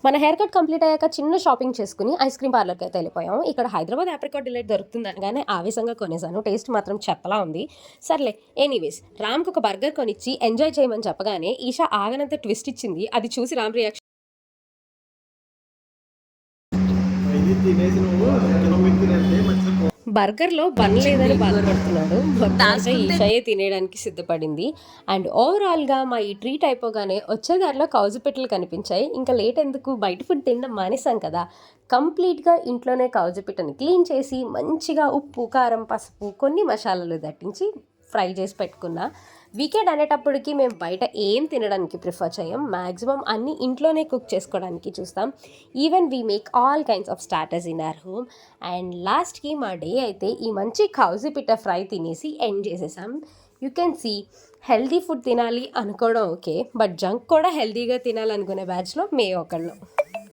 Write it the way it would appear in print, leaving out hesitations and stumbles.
మన hair cut complete అయ్యాక చిన్న షాపింగ్ చేసుకుని ఐస్ క్రీమ్ పార్లర్కి అయితే వెళ్ళిపోయాం. ఇక్కడ హైదరాబాద్ ఆప్రికాట్ డిలైట్ దొరుకుతుంది అనగానే ఆవేశంగా కొనేసాను. టేస్ట్ మాత్రం చెత్తలా ఉంది. సర్లే, ఎనీవేస్ రామ్కి ఒక బర్గర్ కొనిచ్చి ఎంజాయ్ చేయమని చెప్పగానే ఈషా ఆగనంత ట్విస్ట్ ఇచ్చింది. అది చూసి రామ్ రియాక్షన్ బర్గర్లో బన్ లేదని బాధపడుతున్నాడు. మొత్తం ఈషాయే తినేయడానికి సిద్ధపడింది. అండ్ ఓవరాల్గా మా ఈ ట్రీట్ అయిపోగానే వచ్చే దారిలో కౌజు పెట్టెలు కనిపించాయి. ఇంకా లేట్ ఎందుకు, బయట ఫుడ్ తినడం మానేసాం కదా, కంప్లీట్గా ఇంట్లోనే కౌజు పిట్టని క్లీన్ చేసి మంచిగా ఉప్పు, కారం, పసుపు, కొన్ని మసాలాలు దట్టించి ఫ్రై చేసి పెట్టుకున్నా. వీకెండ్ అనేటప్పటికి మేము బయట ఏం తినడానికి ప్రిఫర్ చేయం. మ్యాక్సిమం అన్నీ ఇంట్లోనే కుక్ చేసుకోవడానికి చూస్తాం. Even we make all kinds of starters in our home. And లాస్ట్కి మా డే అయితే ఈ మంచి కౌజు పిట్ట ఫ్రై తినేసి ఎండ్ చేసేసాం. You can see, healthy food తినాలి అనుకోవడం ఓకే, బట్ జంక్ కూడా హెల్దీగా తినాలనుకునే బ్యాచ్లో మే ఒకళ్ళు.